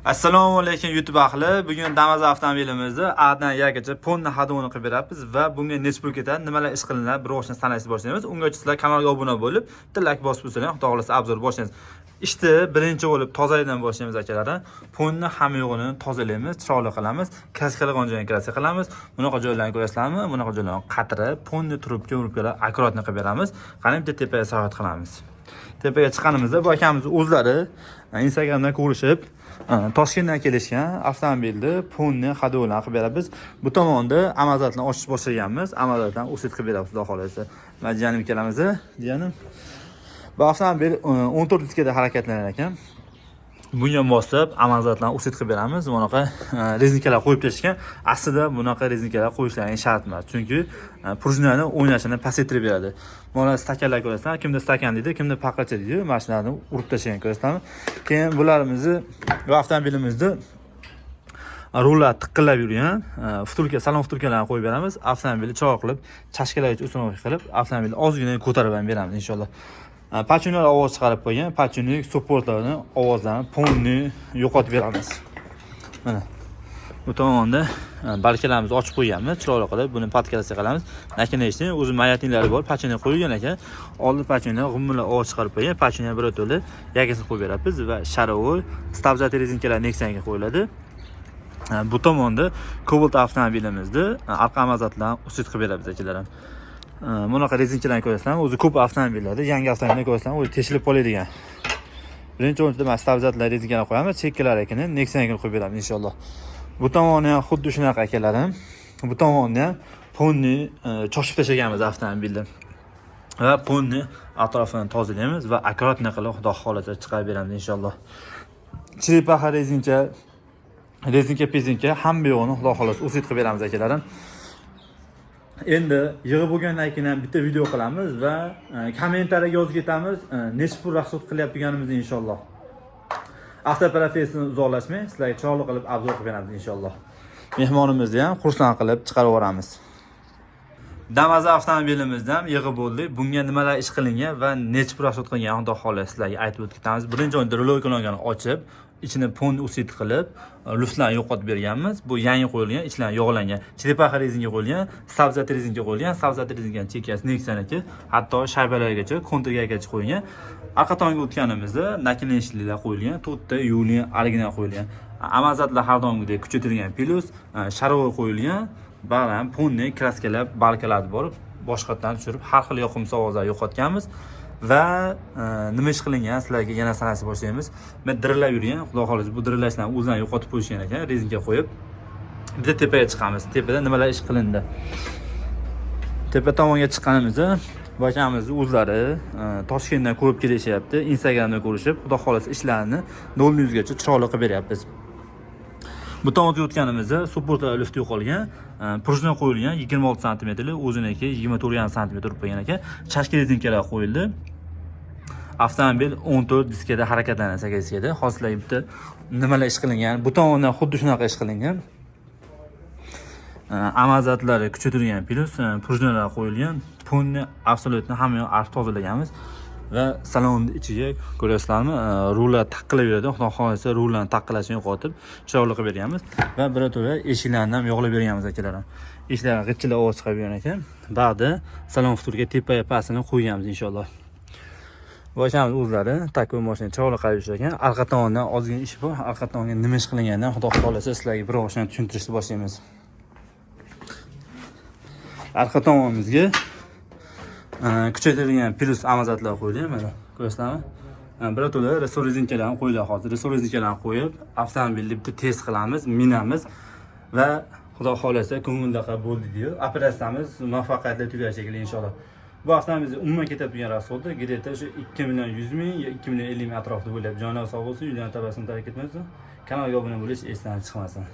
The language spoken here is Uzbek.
Assalomu alaykum YouTube ahli. Bugun Damas avtomobilimizni Adan Yagacha Ponni hadovini qilib beramiz va bunga necha pul ketadi, nimalar ish qilinadi, bir o'shani sanashni boshlaymiz. Unga sizlar kanalga obuna bo'lib, bitta like bosib qo'ysangiz, xudo xolasa obzor boshlaymiz. Ishni birinchi bo'lib tozalikdan boshlaymiz akalar. Ponni hamma yo'g'ini tozalaymiz, chiroyli qilamiz, kraskalangan joyini kraska qilamiz. Bunaqa joylarni ko'rasizlarmi? Bunaqa joylarni qatirib, ponni trubka uribkalar akkuratni qilib beramiz. Qani bitta tepaga sayohat qilamiz. Tepaga chiqqanimizda bu akamiz o'zlari Instagramdan ko'rishib, Toshkentdan kelishgan avtomobilni ponni hadovini qilib beramiz. Bu tomonda amazotni ochish boshlaganmiz. Amazotdan usit qilib beramiz, xudo xolasa. Va jiyanim kelamiz, jiyanim. Bu avtomobil 14 diskada harakatlanar ekan. Bunga bosib amazotdan usit qilib beramiz. Bunaqa rezinkalar qo'yib tashgan. Aslida bunaqa rezinkalar qo'yishlari shart emas, chunki prujnani o'ynashini pasaytirib beradi. Mana stakanlar ko'rasizlar, kimda stakan deydi, kimda paqacha deydi. Mashinalarni urib tashlagan ko'rasizlarmi? Keyin bularimizni bu avtomobilimizni rullar tiqillab yurgan vtulka, salon vtulkalarni qo'yib beramiz. Avtomobilni chiroq qilib, chashkalarga ustunoq qilib, avtomobilni ozgina ko'tarib ham beramiz inshaalloh. Pachunlar ovoz chiqarib qo'ygan, pachunlik supportlarni ovozlarini ponni yo'qotib beramiz. Mana bu tomonda balkalarimizni ochib qo'yganmiz, chiroyli qilib buni podkastga qilamiz. Nakinashni o'zi mayatinlari bor, pachunlar qo'yilgan ekan. Oldin pachunlar g'umlar ovoz chiqarib qo'ygan, pachunlar bir o'tili yagasini qo'yib beramiz va sharovoy stabzati rezinkalar Nexionga qo'yiladi. Bu tomonda Cobalt avtomobilimizni orqa amazotlardan usit qilib beramiz akalar. Bunaqa rezinkalarni ko'rasizlarmi? O'zi ko'p avtomobillarda, yangi avtomobillarda ko'rasizlarmi, o'zi teshilib qoladigan. Birinchi o'rinda men stabzatlar rezinkalarni qo'yamiz, chekkalarikini Nexionga qo'yib beramiz inshaalloh. Bu tomoni ham xuddi shunaqa akalarim. Bu tomonni ham ponni choshib tashlaganmiz avtomobilni. Va ponni atrofini tozalaymiz va akkuratni qilib xudo xolasa chiqarib beramiz inshaalloh. Chiripaxa rezinka pezinka hamma yo'g'ini xudo xolasa usit qilib beramiz akalarim. Endi yig'ib bo'lgandan keyin ham bitta video qilamiz va kommentariyaga yozib ketamiz, necha pul rasxod qilyapganimizni inshaalloh. Avtoprofessiyani uzoqlashmay, sizlarga chiroyli qilib obzor qilib beramiz inshaalloh. Mehmonimizni ham xursand qilib chiqarib yuboramiz. Damas avtomobilimizda ham yig'ib bo'ldik. Bunga nimalar ish qilingan va necha pul rasxod qilgan xudo xolasa sizlarga aytib o'tib ketamiz. Birinchi o'rinda ruloklarni ochib, ichini ponni usit qilib, luftlarni yo'qotib berganmiz. Bu yangi qo'yilgan, ichlari yog'langan. Chiripaxa rezinka qo'yilgan, stabzati rezinka qo'yilgan, stabzati rezinkaning chekkasi Nexioniki, hatto shaybalargacha, kontrgacha qo'yilgan. Orqa tomonga o'tganimizda nakinashliklar qo'yilgan, to'rtta yo'lni original qo'yilgan. Amazotlar har doimgidek kuchaytirilgan plus sharovoy qo'yilgan. Baland ponni kraskalab, balkalarni borib, boshqatdan tushirib, har xil yoqimsiz ovozlarni yo'qotganmiz. Va nima ish qilingan sizlarga yana sanashni boshlaymiz. Men dirillab yurgan, xudo xolasa bu dirillashlarni o'zlari yo'qotib qo'yishgan ekan, rezinka qo'yib. Bitta tepaga chiqamiz. Tepada nimalar ish qilindi? Tepa tomonga chiqqanimizda bu akamizni o'zlari Toshkentdan ko'rib kelishyapti, Instagramda ko'rishib, xudo xolasa ishlarini 0 gacha chiroyli qilib beryapmiz. Bu tomonga o'tganimizda supportlar lifti yo'qolgan, prujna qo'yilgan 26 sm, o'ziniki 24,5 sm turib qo'ygan ekan. Chashka rezinkalar qo'yildi. Avtomobil 14 diskada harakatlanadi, 8 diskada. Hozirlarga bitta nimalar ish qilingan. Bu tomondan xuddi shunaqa ish qilingan. Amazotlari kuchaytirilgan plus prujnalar qo'yilgan. Ponni absolyutni hamma yoq arq tozalaganmiz. Va salonni ichiga ko'rasizlarmi, rullar taqqilab yuradi. Xudo xolasa rullarni taqqilashini yo'qotib, chiroyli qilib berganmiz va birato'la eshiklarni ham yog'lab berganmiz akalar. Eshiklar g'ichchilar ovoz chiqarib yurgan ekan. Ba'di salon futuriga tepaga pastini qo'yganmiz inshaalloh. Boshamiz o'zlari takvim mashina chiroyli qilib ishlagan. Orqa tomondan ozgina ish bor. Orqa tomonga nima ish qilinganidan xudo xolasa sizlarga bir oshni tushuntirishni boshlaymiz. Orqa tomonimizga kuchaytirilgan plus amazotlar qo'yilgan, mana ko'rasizlarmi? Birato'la resor rezinkalarni qo'yilgan hozir. Resor rezinkalarni qo'yib, avtomobilni bitta test qilamiz, minamiz va xudo xolasa ko'ngildaqa bo'ldi deyo. Operatsiyamiz muvaffaqiyatli tugashi kerak inshaalloh. Bu avtomobilni umuman ketib turgan rasxodi где-то shu 2,100,000 yo 2,50,000 atrofida bo'lyapti. Joningiz sog' bo'lsin, videoni tabassum tark etmasin. Kanalga obuna bo'lish esdan chiqmasin.